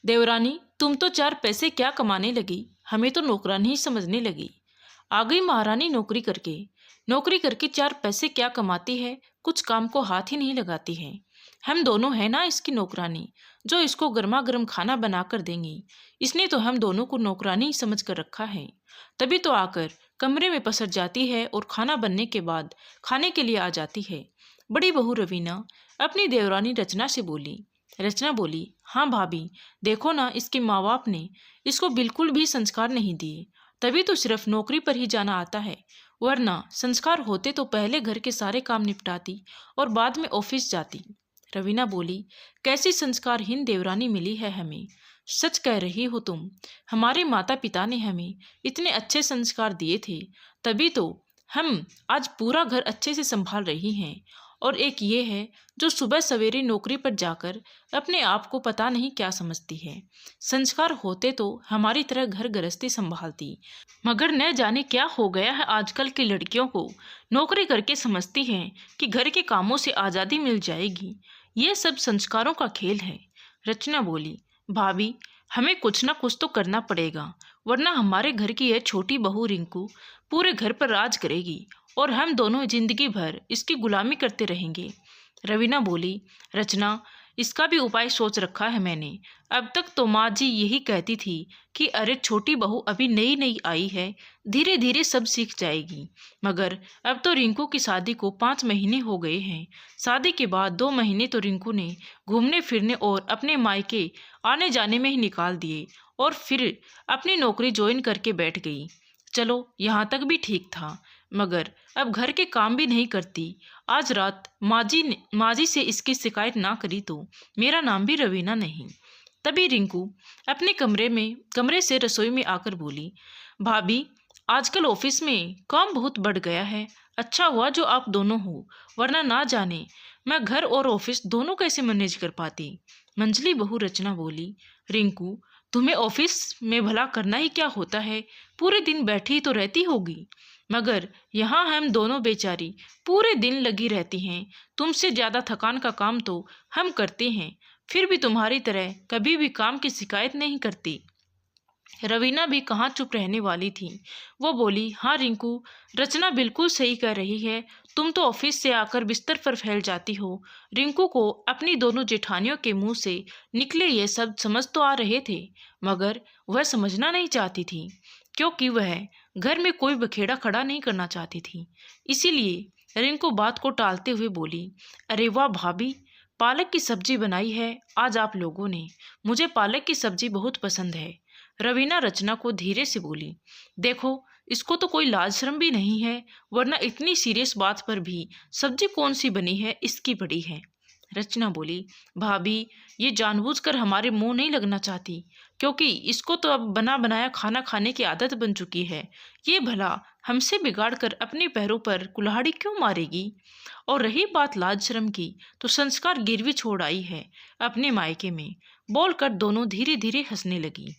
देवरानी, तुम तो 4 पैसे क्या कमाने लगी, हमें तो नौकरानी ही समझने लगी। आ गई महारानी नौकरी करके 4 पैसे क्या कमाती है, कुछ काम को हाथ ही नहीं लगाती है। हम दोनों हैं ना इसकी नौकरानी, जो इसको गर्मा गर्म खाना बना कर देंगी। इसने तो हम दोनों को नौकरानी ही समझ कर रखा है। तभी तो आकर कमरे में पसर जाती है और खाना बनने के बाद खाने के लिए आ जाती है। बड़ी बहू रवीना अपनी देवरानी रचना से बोली। रचना बोली, हाँ भाभी, देखो ना, इसके माँ बाप ने इसको बिल्कुल भी संस्कार नहीं दिए, तभी तो सिर्फ नौकरी पर ही जाना आता है। वरना संस्कार होते तो पहले घर के सारे काम निपटाती और बाद में ऑफिस जाती। रवीना बोली, कैसी संस्कारहीन देवरानी मिली है हमें। सच कह रही हो तुम, हमारे माता पिता ने हमें इतने अच्छे संस्कार दिए थे, तभी तो हम आज पूरा घर अच्छे से संभाल रही हैं। और एक ये है जो सुबह सवेरे नौकरी पर जाकर अपने आप को पता नहीं क्या समझती है। संस्कार होते तो हमारी तरह घर गृहस्थी संभालती, मगर न जाने क्या हो गया है आजकल की लड़कियों को। नौकरी करके समझती हैं कि घर के कामों से आज़ादी मिल जाएगी। ये सब संस्कारों का खेल है। रचना बोली, भाभी, हमें कुछ ना कुछ तो करना पड़ेगा, वरना हमारे घर की यह छोटी बहू रिंकू पूरे घर पर राज करेगी और हम दोनों जिंदगी भर इसकी गुलामी करते रहेंगे। रवीना बोली, रचना, इसका भी उपाय सोच रखा है मैंने। अब तक तो माँ जी यही कहती थी कि अरे छोटी बहू अभी नई नई आई है, धीरे धीरे सब सीख जाएगी। मगर अब तो रिंकू की शादी को 5 महीने हो गए हैं। शादी के बाद 2 महीने तो रिंकू ने घूमने फिरने और अपने मायके आने जाने में ही निकाल दिए और फिर अपनी नौकरी ज्वाइन करके बैठ गई। चलो यहाँ तक भी ठीक था, मगर अब घर के काम भी नहीं करती। आज रात माँ जी से इसकी शिकायत ना करी तो मेरा नाम भी रवीना नहीं। तभी रिंकू अपने कमरे से रसोई में आकर बोली, भाभी, आजकल ऑफिस में काम बहुत बढ़ गया है। अच्छा हुआ जो आप दोनों हो, वरना ना जाने मैं घर और ऑफिस दोनों कैसे मैनेज कर पाती। मंझली बहू रचना बोली, रिंकू, तुम्हें ऑफिस में भला करना ही क्या होता है, पूरे दिन बैठी ही तो रहती होगी। मगर यहाँ हम दोनों बेचारी पूरे दिन लगी रहती हैं। तुमसे ज़्यादा थकान का काम तो हम करते हैं, फिर भी तुम्हारी तरह कभी भी काम की शिकायत नहीं करती। रवीना भी कहाँ चुप रहने वाली थी। वो बोली, हाँ रिंकू, रचना बिल्कुल सही कह रही है। तुम तो ऑफिस से आकर बिस्तर पर फैल जाती हो। रिंकू को अपनी दोनों जेठानियों के मुंह से निकले ये सब समझ तो आ रहे थे, मगर वह समझना नहीं चाहती थी, क्योंकि वह घर में कोई बखेड़ा खड़ा नहीं करना चाहती थी। इसीलिए रिंकू बात को टालते हुए बोली, अरे वाह भाभी, पालक की सब्जी बनाई है आज आप लोगों ने। मुझे पालक की सब्जी बहुत पसंद है। रवीना रचना को धीरे से बोली, देखो, इसको तो कोई लाज शर्म भी नहीं है, वरना इतनी सीरियस बात पर भी सब्जी कौन सी बनी है इसकी पड़ी है। रचना बोली, भाभी, ये जानबूझकर हमारे मुंह नहीं लगना चाहती, क्योंकि इसको तो अब बना बनाया खाना खाने की आदत बन चुकी है। ये भला हमसे बिगाड़ कर अपने पैरों पर कुल्हाड़ी क्यों मारेगी। और रही बात लाज शर्म की, तो संस्कार गिरवी छोड़ आई है अपने मायके में। बोलकर दोनों धीरे धीरे हंसने लगी।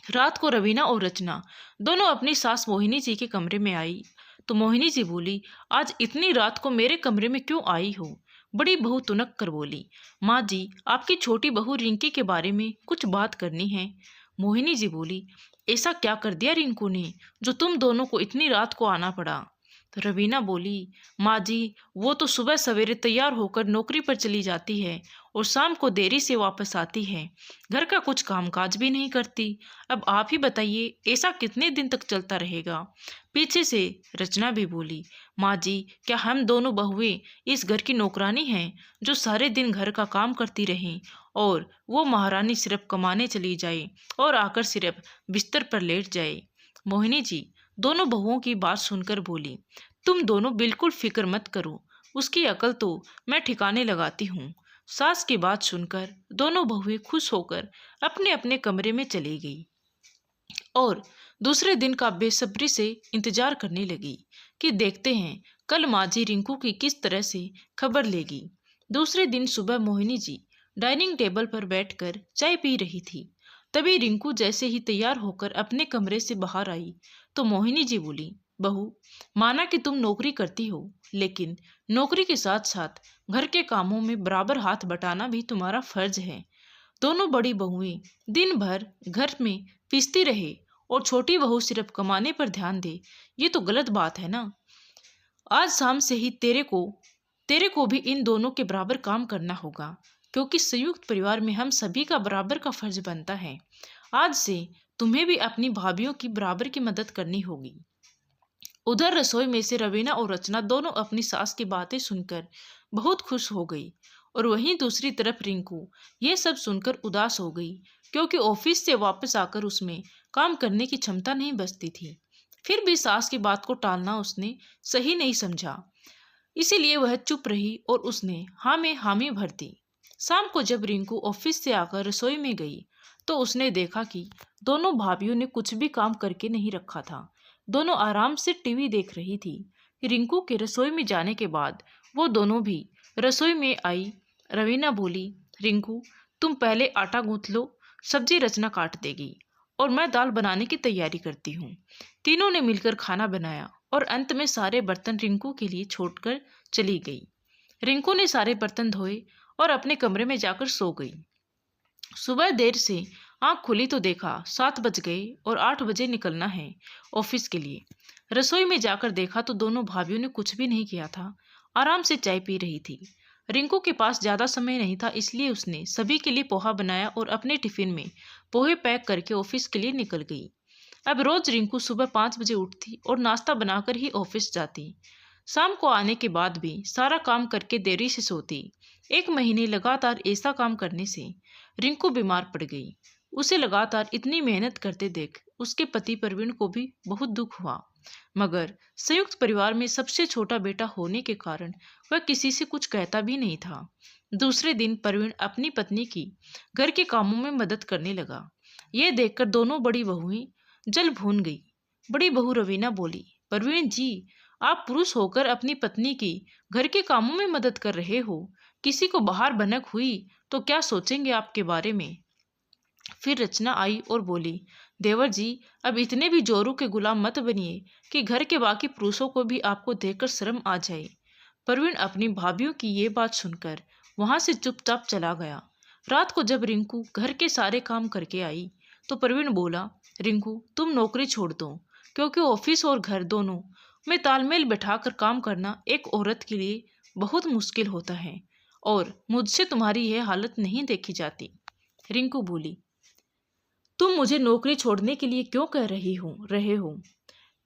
रात को रवीना और रचना दोनों अपनी सास मोहिनी जी के कमरे में आई तो मोहिनी जी बोली, आज इतनी रात को मेरे कमरे में क्यों आई हो। बड़ी बहू तुनक कर बोली, माँ जी, आपकी छोटी बहू रिंकी के बारे में कुछ बात करनी है। मोहिनी जी बोली, ऐसा क्या कर दिया रिंकू ने जो तुम दोनों को इतनी रात को आना पड़ा। तो रवीना बोली, माँ जी, वो तो सुबह सवेरे तैयार होकर नौकरी पर चली जाती है और शाम को देरी से वापस आती है, घर का कुछ कामकाज भी नहीं करती। अब आप ही बताइए, ऐसा कितने दिन तक चलता रहेगा। पीछे से रचना भी बोली, माँ जी, क्या हम दोनों बहुएं इस घर की नौकरानी हैं जो सारे दिन घर का काम करती रहें और वो महारानी सिर्फ कमाने चली जाए और आकर सिर्फ बिस्तर पर लेट जाए। मोहिनी जी दोनों बहुओं की बात सुनकर बोली, तुम दोनों बिल्कुल फिक्र मत करो, उसकी अकल तो मैं ठिकाने लगाती हूँ। सास की बात सुनकर दोनों बहुएं खुश होकर अपने अपने कमरे में चली गई और दूसरे दिन का बेसब्री से इंतजार करने लगी कि देखते हैं कल माँ जी रिंकू की किस तरह से खबर लेगी। दूसरे दिन सुबह मोहिनी जी डाइनिंग टेबल पर बैठकर चाय पी रही थी। तभी रिंकू जैसे ही तैयार होकर अपने कमरे से बाहर आई तो मोहिनी जी बोली, बहू, माना कि तुम नौकरी करती हो, लेकिन नौकरी के साथ साथ घर के कामों में बराबर हाथ बटाना भी तुम्हारा फर्ज है। दोनों बड़ी बहुएं दिन भर घर में पीसती रहे और छोटी बहू सिर्फ कमाने पर ध्यान दे, ये तो गलत बात है ना। आज शाम से ही तेरे को भी इन दोनों के बराबर काम करना होगा, क्योंकि संयुक्त परिवार में हम सभी का बराबर का फर्ज बनता है। आज से तुम्हें भी अपनी भाभीयों की बराबर की मदद करनी होगी। उधर रसोई में से रवीना और रचना दोनों अपनी सास की बातें सुनकर बहुत खुश हो गई, और वहीं दूसरी तरफ रिंकू ये सब सुनकर उदास हो गई, क्योंकि ऑफिस से वापस आकर उसमें काम करने की क्षमता नहीं बचती थी। फिर भी सास की बात को टालना उसने सही नहीं समझा, इसीलिए वह चुप रही और उसने हाँ में हामी भर दी। शाम को जब रिंकू ऑफिस से आकर रसोई में गई तो उसने देखा कि दोनों भाभीयों ने कुछ भी काम करके नहीं रखा था। दोनों आराम से टीवी देख रही थी। रिंकू के रसोई में जाने के बाद वो दोनों भी रसोई में आई। रवीना बोली, रिंकू तुम पहले आटा गूंथ लो, सब्जी रचना काट देगी और मैं दाल बनाने की तैयारी करती हूँ। तीनों ने मिलकर खाना बनाया और अंत में सारे बर्तन रिंकू के लिए छोड़कर चली गई। रिंकू ने सारे बर्तन धोए और अपने कमरे में जाकर सो गई। सुबह देर से आंख खुली तो देखा 7 बज गए और 8 बजे निकलना है ऑफिस के लिए। रसोई में जाकर देखा तो दोनों भाभीयों ने कुछ भी नहीं किया था, आराम से चाय पी रही थी। रिंकू के पास ज़्यादा समय नहीं था, इसलिए उसने सभी के लिए पोहा बनाया और अपने टिफिन में पोहे पैक करके ऑफिस के लिए निकल गई। अब रोज रिंकू सुबह 5 बजे उठती और नाश्ता बनाकर ही ऑफिस जाती। शाम को आने के बाद भी सारा काम करके देरी से सोती। 1 महीने लगातार ऐसा काम करने से रिंकू बीमार पड़ गई। उसे लगातार इतनी मेहनत करते देख उसके पति प्रवीण को भी बहुत दुख हुआ, मगर संयुक्त परिवार में सबसे छोटा बेटा होने के कारण वह किसी से कुछ कहता भी नहीं था। दूसरे दिन प्रवीण अपनी पत्नी की घर के कामों में मदद करने लगा। यह देखकर दोनों बड़ी बहुएं जल भून गई। बड़ी बहू रवीना बोली, प्रवीण जी, आप पुरुष होकर अपनी पत्नी की घर के कामों में मदद कर रहे हो, किसी को बाहर भनक हुई तो क्या सोचेंगे आपके बारे में। फिर रचना आई और बोली, देवर जी, अब इतने भी जोरू के गुलाम मत बनिए कि घर के बाकी पुरुषों को भी आपको देखकर शर्म आ जाए। प्रवीण अपनी भाभीयों की ये बात सुनकर वहां से चुपचाप चला गया। रात को जब रिंकू घर के सारे काम करके आई तो प्रवीण बोला, रिंकू तुम नौकरी छोड़ दो, क्योंकि ऑफिस और घर दोनों में तालमेल बैठाकर काम करना एक औरत के लिए बहुत मुश्किल होता है और मुझसे तुम्हारी यह हालत नहीं देखी जाती। रिंकू बोली, तुम मुझे नौकरी छोड़ने के लिए क्यों कह रहे हो?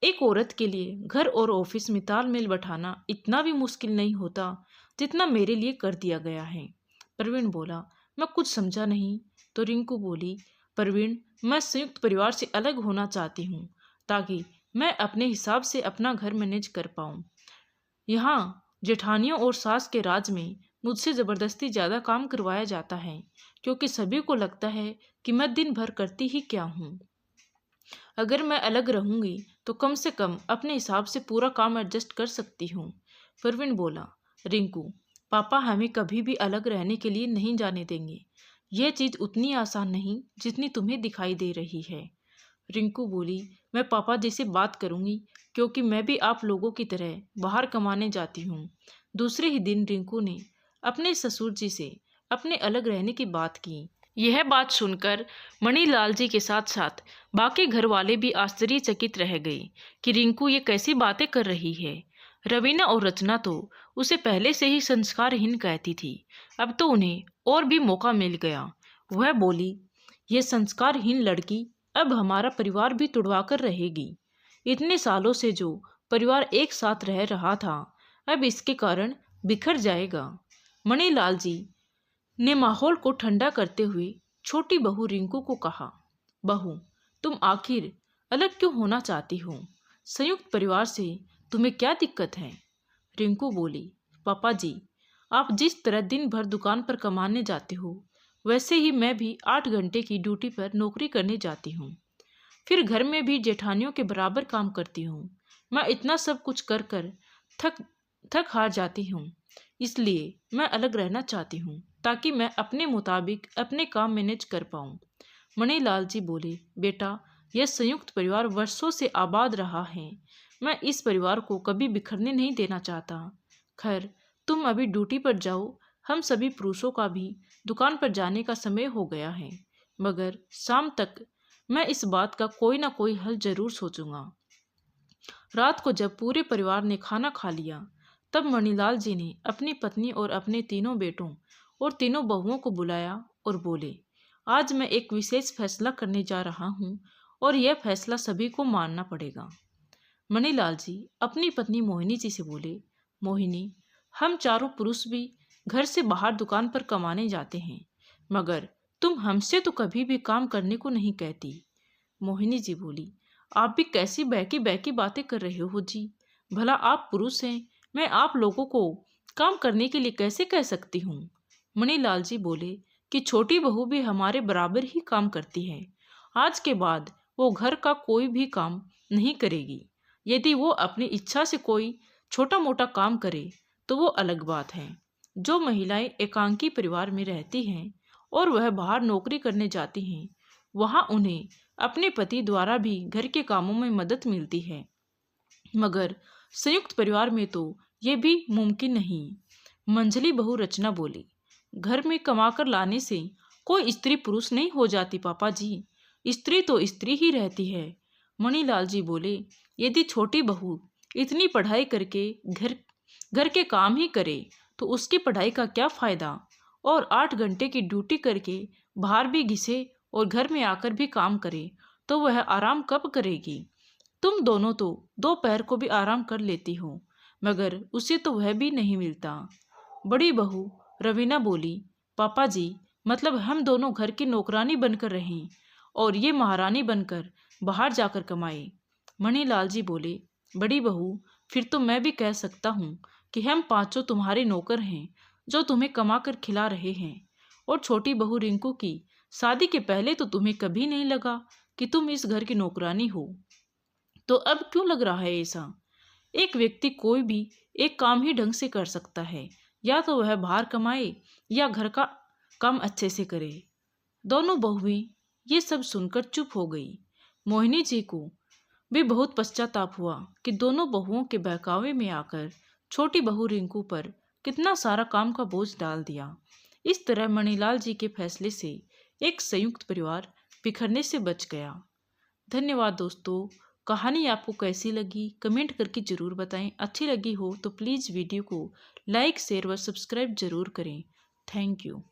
एक औरत के लिए घर और ऑफिस में तालमेल बैठाना इतना भी मुश्किल नहीं होता जितना मेरे लिए कर दिया गया है। प्रवीण बोला, मैं कुछ समझा नहीं। तो रिंकू बोली, प्रवीण, मैं संयुक्त परिवार से अलग होना चाहती हूँ ताकि मैं अपने हिसाब से अपना घर मैनेज कर पाऊँ। यहाँ जेठानियों और सास के राज में मुझसे ज़बरदस्ती ज़्यादा काम करवाया जाता है, क्योंकि सभी को लगता है कि मैं दिन भर करती ही क्या हूँ। अगर मैं अलग रहूँगी तो कम से कम अपने हिसाब से पूरा काम एडजस्ट कर सकती हूँ। प्रवीण बोला, रिंकू, पापा हमें कभी भी अलग रहने के लिए नहीं जाने देंगे। यह चीज़ उतनी आसान नहीं जितनी तुम्हें दिखाई दे रही है। रिंकू बोली, मैं पापा जी से बात करूँगी, क्योंकि मैं भी आप लोगों की तरह बाहर कमाने जाती हूँ। दूसरे ही दिन रिंकू ने अपने ससुर जी से अपने अलग रहने की बात की। यह बात सुनकर मणिलाल जी के साथ साथ बाकी घर वाले भी आश्चर्यचकित रह गए कि रिंकू ये कैसी बातें कर रही है। रवीना और रचना तो उसे पहले से ही संस्कारहीन कहती थी, अब तो उन्हें और भी मौका मिल गया। वह बोली, यह संस्कारहीन लड़की अब हमारा परिवार भी तुड़वा कर रहेगी। इतने सालों से जो परिवार एक साथ रह रहा था, अब इसके कारण बिखर जाएगा। मणिलाल जी ने माहौल को ठंडा करते हुए छोटी बहू रिंकू को कहा, बहू, तुम आखिर अलग क्यों होना चाहती हो? संयुक्त परिवार से तुम्हें क्या दिक्कत है? रिंकू बोली, पापा जी, आप जिस तरह दिन भर दुकान पर कमाने जाते हो, वैसे ही मैं भी 8 घंटे की ड्यूटी पर नौकरी करने जाती हूँ। फिर घर में भी जेठानियों के बराबर काम करती हूँ। मैं इतना सब कुछ कर कर थक हार जाती हूँ, इसलिए मैं अलग रहना चाहती हूँ ताकि मैं अपने मुताबिक अपने काम मैनेज कर पाऊँ। मणिलाल जी बोले, बेटा, यह संयुक्त परिवार वर्षों से आबाद रहा है। मैं इस परिवार को कभी बिखरने नहीं देना चाहता। खैर, तुम अभी ड्यूटी पर जाओ, हम सभी पुरुषों का भी दुकान पर जाने का समय हो गया है, मगर शाम तक मैं इस बात का कोई ना कोई हल जरूर सोचूंगा। रात को जब पूरे परिवार ने खाना खा लिया, तब मणिलाल जी ने अपनी पत्नी और अपने तीनों बेटों और तीनों बहुओं को बुलाया और बोले, आज मैं एक विशेष फैसला करने जा रहा हूँ और यह फैसला सभी को मानना पड़ेगा। मणिलाल जी अपनी पत्नी मोहिनी जी से बोले, मोहिनी, हम चारों पुरुष भी घर से बाहर दुकान पर कमाने जाते हैं, मगर तुम हमसे तो कभी भी काम करने को नहीं कहती। मोहिनी जी बोली, आप भी कैसी बहकी बहकी बातें कर रहे हो जी। भला आप पुरुष हैं, मैं आप लोगों को काम करने के लिए कैसे कह सकती हूँ। मणिलाल जी बोले कि छोटी बहू भी हमारे बराबर ही काम करती है। आज के बाद वो घर का कोई भी काम नहीं करेगी। यदि वो अपनी इच्छा से कोई छोटा मोटा काम करे तो वो अलग बात है। जो महिलाएं एकांकी परिवार में रहती हैं और वह बाहर नौकरी करने जाती हैं, वहाँ उन्हें अपने पति द्वारा भी घर के कामों में मदद मिलती है, मगर संयुक्त परिवार में तो ये भी मुमकिन नहीं। मंझली बहू रचना बोली, घर में कमाकर लाने से कोई स्त्री पुरुष नहीं हो जाती पापा जी, स्त्री तो स्त्री ही रहती है। मणिलाल जी बोले, यदि छोटी बहू इतनी पढ़ाई करके घर के काम ही करे तो उसकी पढ़ाई का क्या फायदा, और 8 घंटे की ड्यूटी करके बाहर भी घिसे और घर में आकर भी काम करे तो वह आराम कब करेगी। तुम दोनों तो दोपहर को भी आराम कर लेती हो, मगर उसे तो वह भी नहीं मिलता। बड़ी बहू रवीना बोली, पापा जी, मतलब हम दोनों घर की नौकरानी बनकर रहें और ये महारानी बनकर बाहर जाकर कमाए। मणिलाल जी बोले, बड़ी बहू, फिर तो मैं भी कह सकता हूँ कि हम पांचों तुम्हारे नौकर हैं जो तुम्हें कमा कर खिला रहे हैं। और छोटी बहू रिंकू की शादी के पहले तो तुम्हें कभी नहीं लगा कि तुम इस घर की नौकरानी हो, तो अब क्यों लग रहा है ऐसा। एक व्यक्ति कोई भी एक काम ही ढंग से कर सकता है, या तो वह बाहर कमाए या घर का काम अच्छे से करे। दोनों बहुएं ये सब सुनकर चुप हो गई। मोहिनी जी को भी बहुत पश्चाताप हुआ कि दोनों बहुओं के बहकावे में आकर छोटी बहू रिंकू पर कितना सारा काम का बोझ डाल दिया। इस तरह मणिलाल जी के फैसले से एक संयुक्त परिवार बिखरने से बच गया। धन्यवाद दोस्तों। कहानी आपको कैसी लगी कमेंट करके ज़रूर बताएं। अच्छी लगी हो तो प्लीज़ वीडियो को लाइक शेयर व सब्सक्राइब ज़रूर करें। Thank you.